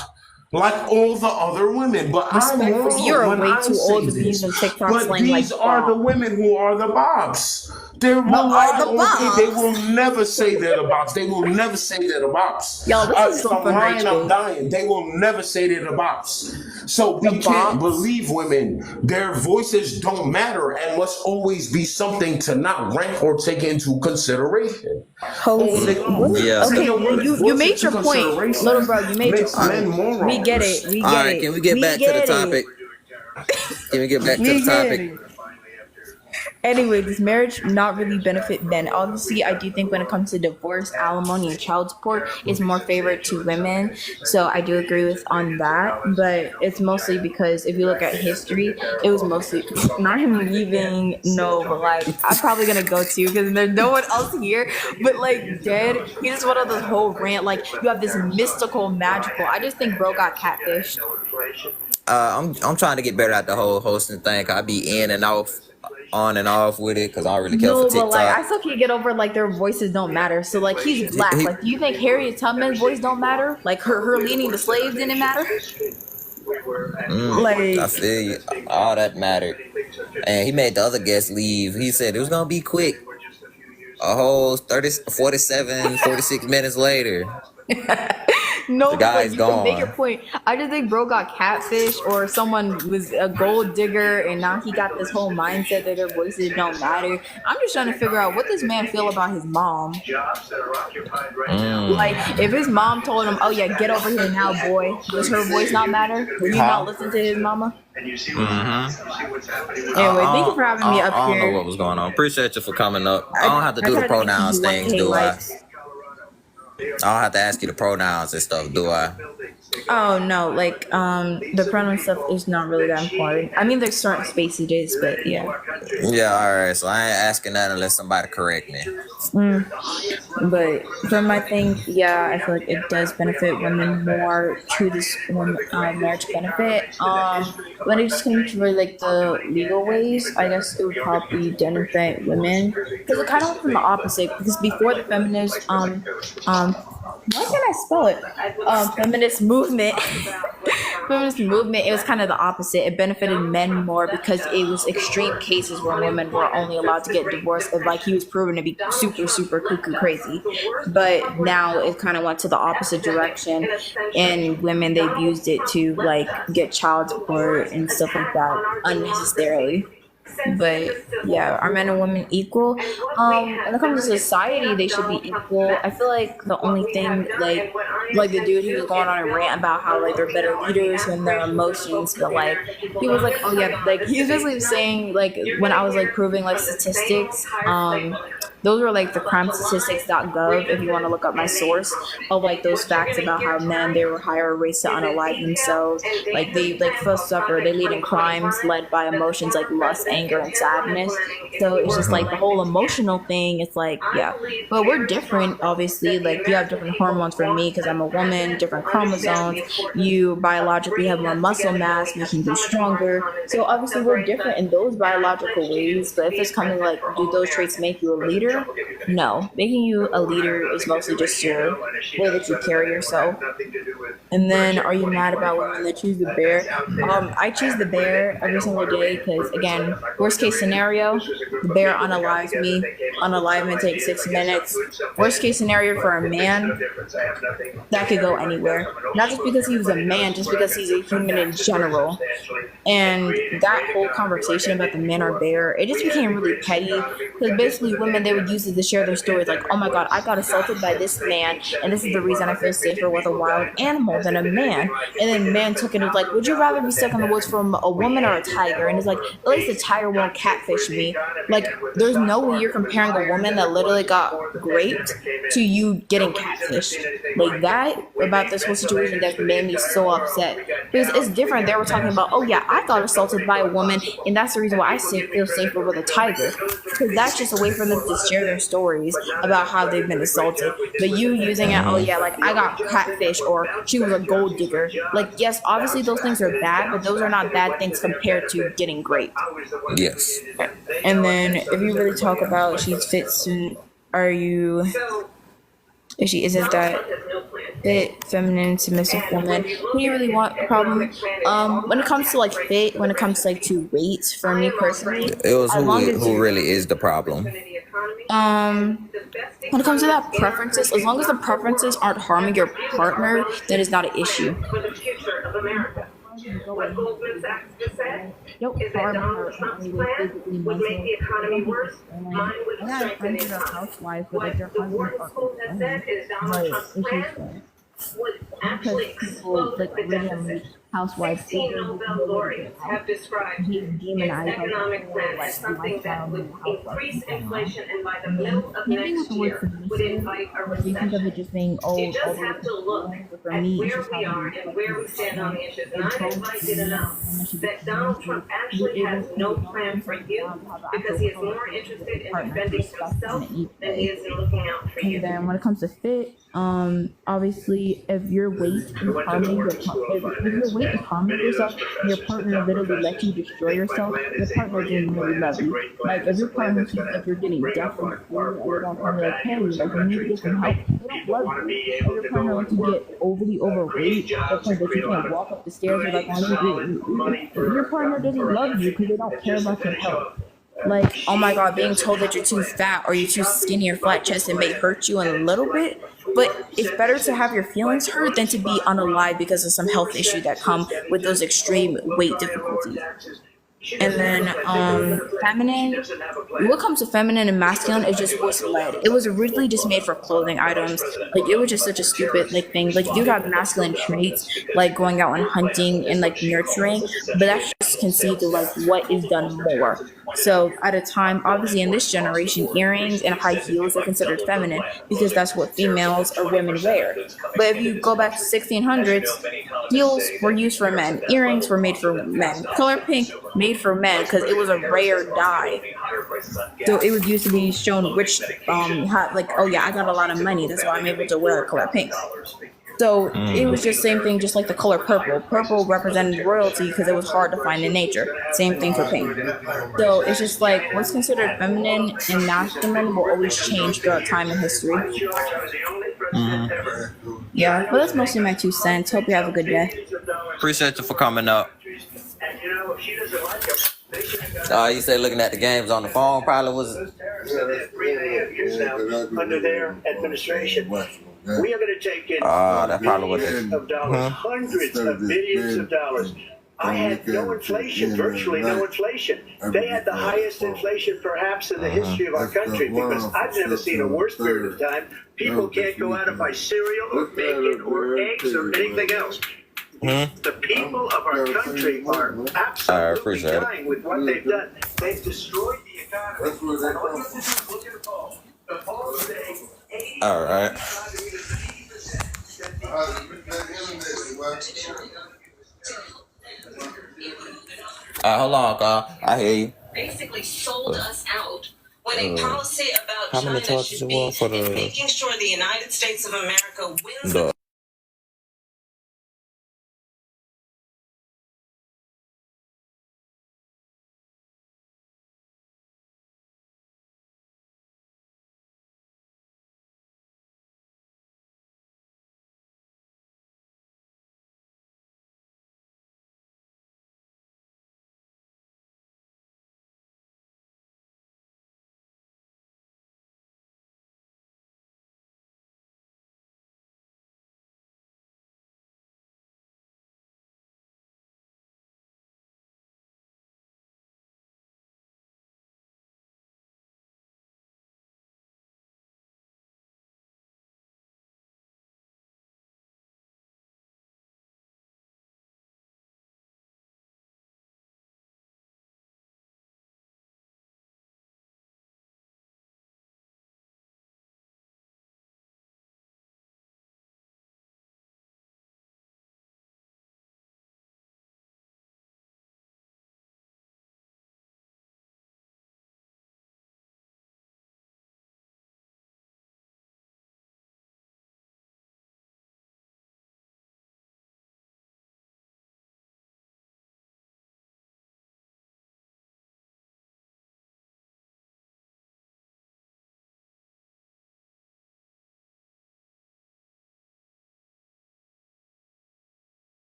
[SPEAKER 8] like all the other women. But I'm
[SPEAKER 9] Respectfully,
[SPEAKER 8] wrong
[SPEAKER 9] you're
[SPEAKER 8] when
[SPEAKER 9] way
[SPEAKER 8] I
[SPEAKER 9] too
[SPEAKER 8] say
[SPEAKER 9] old to be
[SPEAKER 8] this.
[SPEAKER 9] using TikTok
[SPEAKER 8] But
[SPEAKER 9] slang like
[SPEAKER 8] these are the
[SPEAKER 9] bop.
[SPEAKER 8] women who are the bops.
[SPEAKER 9] Who are the
[SPEAKER 8] They
[SPEAKER 9] bops?
[SPEAKER 8] will never say they're the bops. They will never say they're the bops.
[SPEAKER 9] Y'all, this is
[SPEAKER 8] If
[SPEAKER 9] some
[SPEAKER 8] I'm
[SPEAKER 9] fun rage
[SPEAKER 8] lying, I'm
[SPEAKER 9] bait.
[SPEAKER 8] dying. They will never say they're the bops. So
[SPEAKER 9] The
[SPEAKER 8] we can't
[SPEAKER 9] bops.
[SPEAKER 8] believe women. Their voices don't matter and must always be something to not rank or take into consideration. All
[SPEAKER 9] Host,
[SPEAKER 8] day
[SPEAKER 9] what
[SPEAKER 8] long.
[SPEAKER 9] is
[SPEAKER 1] Yeah.
[SPEAKER 8] Taking
[SPEAKER 9] okay?
[SPEAKER 8] a woman's
[SPEAKER 9] You
[SPEAKER 8] voice
[SPEAKER 9] made
[SPEAKER 8] into
[SPEAKER 9] your point, little
[SPEAKER 8] consideration
[SPEAKER 9] bro. You made your
[SPEAKER 8] makes men
[SPEAKER 9] point. We get it.
[SPEAKER 8] morons.
[SPEAKER 9] We
[SPEAKER 1] All
[SPEAKER 9] get
[SPEAKER 1] right, can
[SPEAKER 9] it.
[SPEAKER 1] we get
[SPEAKER 9] We
[SPEAKER 1] back to the
[SPEAKER 9] get it.
[SPEAKER 1] topic? Can we get back to the
[SPEAKER 9] We get
[SPEAKER 1] topic?
[SPEAKER 9] it. Anyway, does marriage not really benefit men? Obviously, I do think when it comes to divorce, alimony, and child support, it's more favored to women. So I do agree with on that. But it's mostly because if you look at history, it was mostly not him leaving. No, but like I'm probably gonna go to because there's no one else here. But like dead, he just went on this whole rant. Like you have this mystical, magical. I just think bro got catfished.
[SPEAKER 1] I'm trying to get better at the whole hosting thing. 'Cause I be in and off, on and off with it because I don't really care for
[SPEAKER 9] No, but like
[SPEAKER 1] TikTok.
[SPEAKER 9] I still can't get over like their voices don't matter. So like he's black.
[SPEAKER 1] He,
[SPEAKER 9] Like, do you think Harriet Tubman's voice don't matter? Like her leading the slaves didn't matter?
[SPEAKER 1] I
[SPEAKER 9] Like
[SPEAKER 1] feel you. All that mattered. And he made the other guests leave. He said it was gonna be quick. A whole 30, 47, 46 minutes later,
[SPEAKER 9] no,
[SPEAKER 1] the
[SPEAKER 9] but like
[SPEAKER 1] guy's
[SPEAKER 9] you can make your
[SPEAKER 1] gone.
[SPEAKER 9] point. I just think bro got catfish or someone was a gold digger and now he got this whole mindset that their voices don't matter. I'm just trying to figure out what this man feel about his mom. Like if his mom told him, "Oh yeah, get over here now, boy," does her voice not matter? Will he not
[SPEAKER 1] Huh?
[SPEAKER 9] listen to his mama?
[SPEAKER 1] Mm-hmm.
[SPEAKER 9] Anyway, thank you for having me up
[SPEAKER 1] I don't know
[SPEAKER 9] here.
[SPEAKER 1] what was going on. Appreciate you for coming up. I don't have to
[SPEAKER 9] I
[SPEAKER 1] do the
[SPEAKER 9] try to thank you
[SPEAKER 1] pronouns
[SPEAKER 9] for
[SPEAKER 1] things,
[SPEAKER 9] 1K
[SPEAKER 1] do I?
[SPEAKER 9] likes.
[SPEAKER 1] I don't have to ask you the pronouns and stuff, do I?
[SPEAKER 9] Oh no, like the pronoun stuff is not really that important. I mean there's certain space it is, but yeah.
[SPEAKER 1] Yeah, alright. So I ain't asking that unless somebody correct me.
[SPEAKER 9] But for my thing, yeah, I feel like it does benefit women more to this marriage benefit. When it just comes to really, like the legal ways, I guess it would probably benefit women because it kind of went from the opposite. Because before the feminist why can't I spell it? Feminist movement. Feminist movement, it was kind of the opposite. It benefited men more because it was extreme cases where women were only allowed to get divorced if like he was proven to be super, super cuckoo crazy. But now it kind of went to the opposite direction and women they've used it to like get child support and stuff like that unnecessarily. But yeah, are men and women equal? When it comes to society, they should be equal. I feel like the only thing like the dude he was going on a rant about how like they're better leaders when their emotions, but like he was like, oh yeah, like he was basically saying like when I was like proving like statistics, those are like the crimestatistics.gov if you want to look up my source of like those facts about how men, they were higher rates to unalive themselves. Like they like first suffer, they lead in crimes led by emotions like lust, anger, and sadness. So it's just like the whole emotional thing. It's like, yeah, but we're different. Obviously, like you have different hormones for me because I'm a woman, different chromosomes. You biologically have more muscle mass, making you stronger. So obviously we're different in those biological ways. But if it's coming like, do those traits make you a leader? No, making you a leader is mostly just your way that you carry yourself. And then, are you mad about women that choose the bear? I choose the bear every single day because, again, worst case scenario, the bear unalives me. Unalivement takes 6 minutes. Worst case scenario for a man, that could go anywhere. Not just because he was a man, just because he's a human in general. And that whole conversation about the men are bear, it just became really petty because basically women, they would use it to share their stories like, oh my god, I got assaulted by this man and this is the reason I feel safer with a wild animal than a man. And then men took it as like, would you rather be stuck in the woods from a woman or a tiger? And it's like, at least the tiger won't catfish me. Like, there's no way you're comparing a woman that literally got raped to you getting catfished. Like, that about this whole situation that made me so upset because it's different. They were talking about, oh yeah, I got assaulted by a woman and that's the reason why I feel safer with a tiger, because that's just a way for them to share their stories about how they've been assaulted. But you using it, oh yeah, like I got catfish or she was a gold digger. Like, yes, obviously those things are bad, but those are not bad things compared to getting raped.
[SPEAKER 1] Yes.
[SPEAKER 9] And then if you really talk about she's fit to, are you, if she isn't that fit, feminine, submissive woman, who do you really want? Problem. When it comes to like fit, when it comes to like to weight, for me personally,
[SPEAKER 1] It was who really is the problem.
[SPEAKER 9] When it comes to that preferences, as long as the preferences aren't harming your partner, that is not an issue.
[SPEAKER 3] For the future of America. What Goldman Sachs just said is that Donald Trump's plan would make the economy worse. Mine would strengthen the economy. What the Wharton School has said is Donald Trump's plan would actually explode the deficit.
[SPEAKER 9] Housewives,
[SPEAKER 3] 16 Nobel laureates have described his economic plan as something that would increase inflation and by the middle of next year would invite a recession. You just have to look at where we are and where we stand on the issues. And I'd invite you to know that Donald Trump actually has no plan for you because he is more interested in defending himself than he is in looking out for you.
[SPEAKER 9] And then when it comes to fit, obviously if your weight is harming your yourself, and your partner literally lets you destroy yourself, your partner didn't really love you. Like if your partner sees like you're getting definitely or don't come like, hey, like you need to get some help, they don't love you. If your partner lets you get overly overweight, the point that you can't walk up the stairs or like your partner doesn't love you because they don't care about your health. Like, oh my god, being told that you're too fat or you're too skinny or flat chested may hurt you a little bit, but it's better to have your feelings hurt than to be unalive because of some health issue that come with those extreme weight difficulties. And then feminine, what comes to feminine and masculine is just what's led. It was originally just made for clothing items. Like it was just such a stupid like thing. Like you have masculine traits like going out and hunting and like nurturing, but that's just conceived of like what is done more. So at a time, obviously in this generation, earrings and high heels are considered feminine because that's what females or women wear. But if you go back to 1600s, heels were used for men, earrings were made for men, color pink made for men because it was a rare dye. So it was used to be shown rich, like, oh yeah, I got a lot of money, that's why I'm able to wear color pink. So it was just same thing, just like the color purple. Purple represented royalty because it was hard to find in nature. Same thing for pink. So it's just like what's considered feminine and masculine will always change throughout time and history. Yeah, but that's mostly my 2 cents. Hope you have a good day.
[SPEAKER 1] Appreciate you for coming up. You say looking at the games on the phone probably was.
[SPEAKER 10] Under their administration. We are going to take in billions of dollars, hundreds of billions of dollars. I had no inflation, virtually no inflation. They had the highest inflation perhaps in the history of our country because I've never seen a worse period of time. People can't go out and buy cereal or bacon or eggs or anything else. The people of our country are absolutely dying with what they've done. They've destroyed the economy. And all you have to do is look at the ball.
[SPEAKER 1] All right. Hold on, Carl. I hear you.
[SPEAKER 2] Basically sold us out when a policy about
[SPEAKER 1] how many
[SPEAKER 2] China
[SPEAKER 1] charges
[SPEAKER 2] should
[SPEAKER 1] it
[SPEAKER 2] be
[SPEAKER 1] was for the
[SPEAKER 2] making sure the United States of America wins.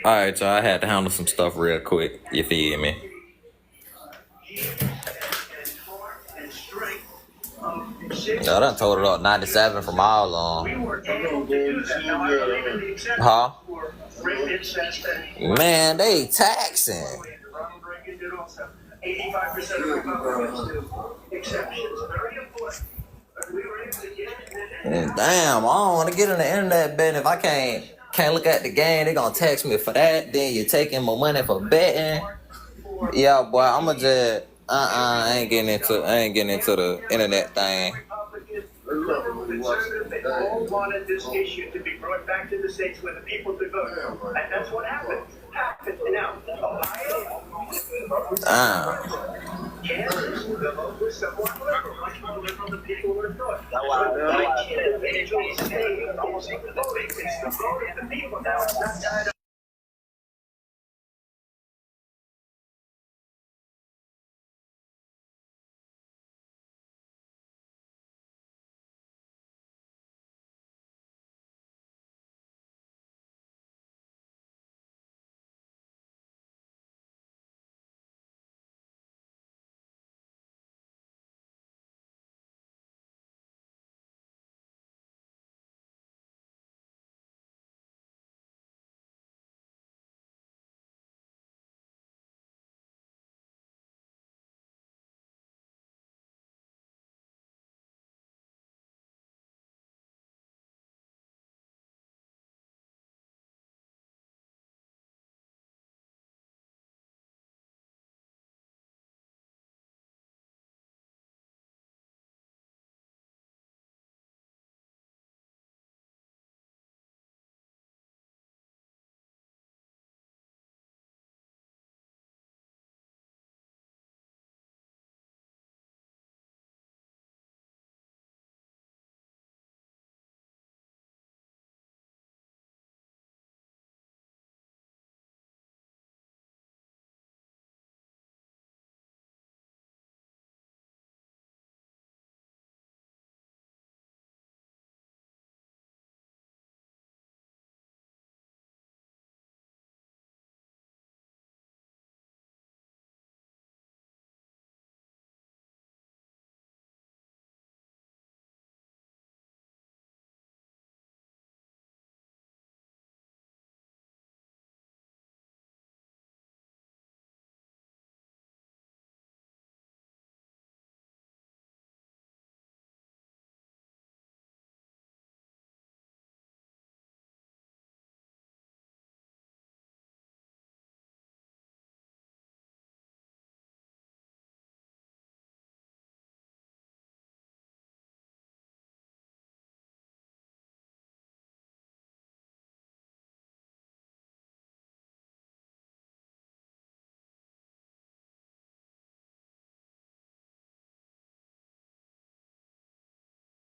[SPEAKER 1] All right, so I had to handle some stuff real quick. You feel me? I done told it up 97 from all on. Huh? Man, they taxing. 85% of exceptions. Very Damn, I don't want to get in the internet betting if I can't look at the game. They gonna text me for that. Then you're taking my money for betting. Yeah, boy, I'ma just I ain't getting into the internet thing.
[SPEAKER 10] Conservatives, they all wanted this issue to be brought back to the states where the people could vote. And that's what happened. Now, Ohio, Kansas, the vote was somewhat liberal, much more liberal than people would have thought. But 19 of the states, almost the vote of the people now. It's not tied